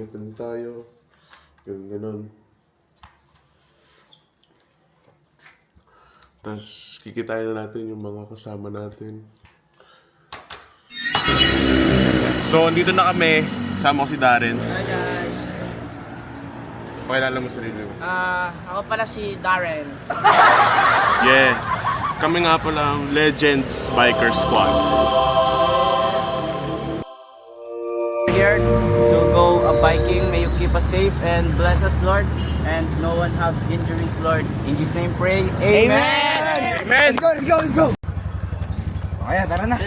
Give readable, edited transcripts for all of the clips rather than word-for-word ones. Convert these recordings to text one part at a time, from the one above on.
gamitin tayo. Yung ganun. Tapos kikitain na natin yung mga kasama natin. So, andito na kami. Kasama ko si Darren. Hi guys! Pakilala mo sarili mo. Ako pala si Darren. Yeah. Kami nga pala ang Legends Biker Squad. Here to go a biking. May you keep us safe and bless us, Lord. And no one have injuries, Lord. In His name pray. Amen! Amen! Let's go! Kaya, tara na.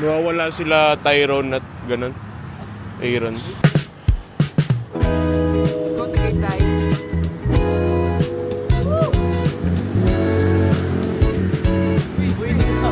Nawawala sila Tyrone at ganun. Aaron. Go to gate tayo. Uy, nag-stop.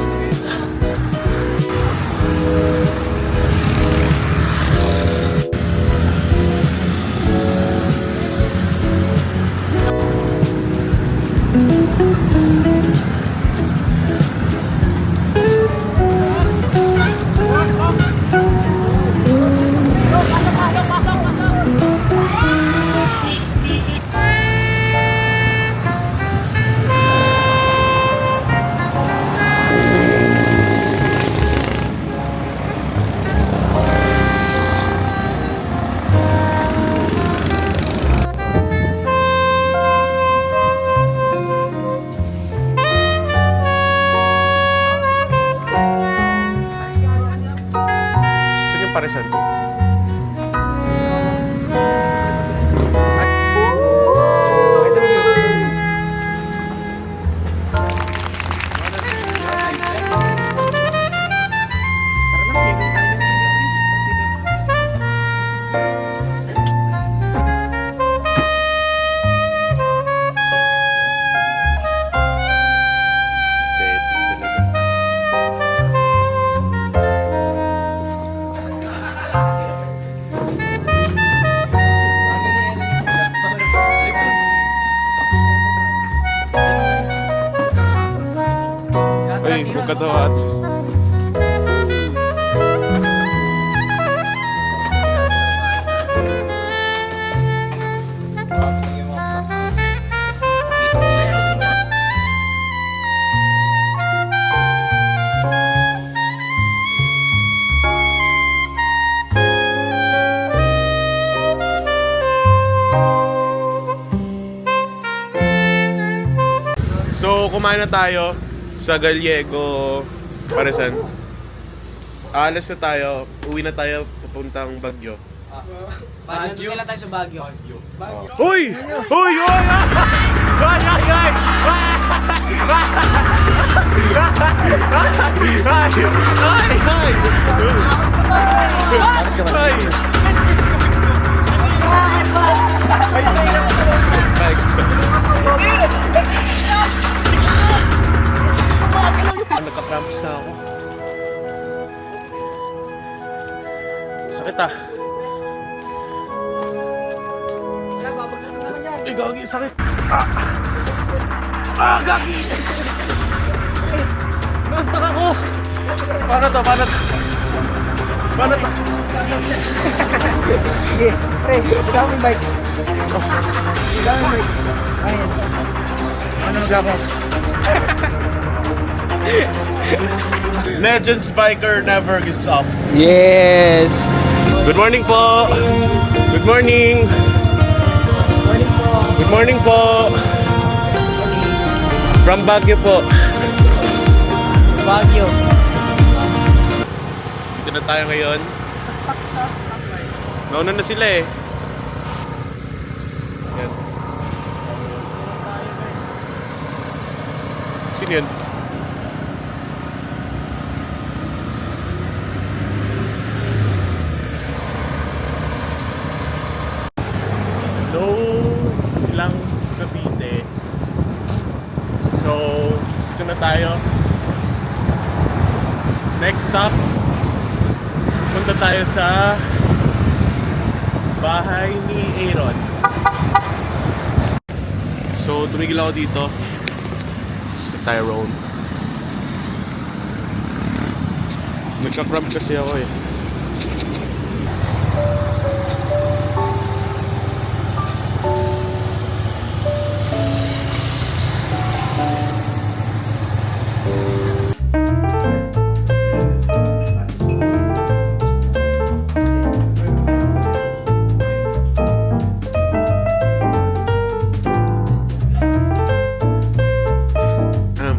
Sige, paresan. Steady talaga. Ay, huwag ka daw at. So, kumain na tayo sa Gallego, Paresan. Aalis na tayo, uwi na tayo papuntang Baguio. Baguio? Kailan tayo sa Baguio? Uy! Uy! Uy! Ay! Ay! Ay! Ay! Nagka-cramps na ako. Sakit ah. Ay, gagi, sakit. Gagi! Nastak ako! Paano to? Paano to? Paano to? Sige, pre, ikaw yung bike. Ikaw yung bike. Ayun. Ano nag-ako? Legends Biker never gives up. Yes! Good morning po! Good morning! Good morning po! From Baguio po. Baguio. Dito na tayo ngayon. Stop sa stoplight. Nauna na sila eh. Yan. Sino yun? Hello, silang Cavite. So, dito na tayo. Next stop, punta tayo sa bahay ni Aaron. So, So, tumigil ako dito sa Tyrone. Nagka-cramp kasi ako eh.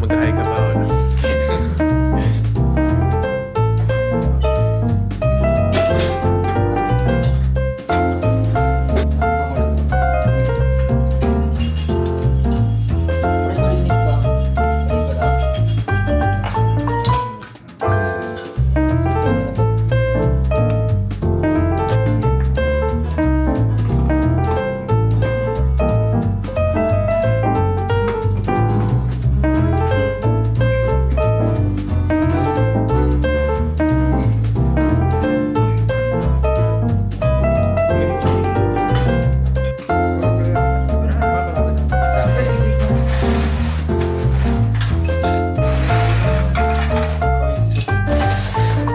Mag-hi ka pa wala?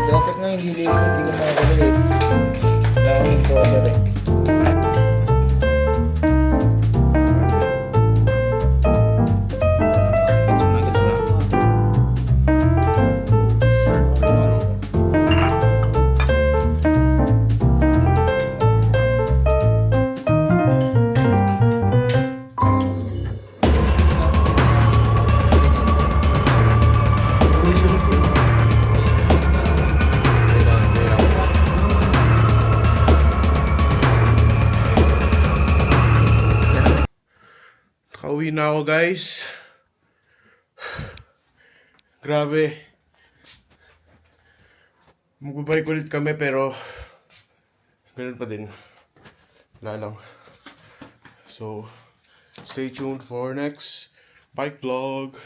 Dapat nga hindi ko makakaliit. Daming dollar eh. Nakauwi na ako guys. Grabe. Magbabike ulit kami pero ganun pa din. Wala lang. So, stay tuned for next bike vlog.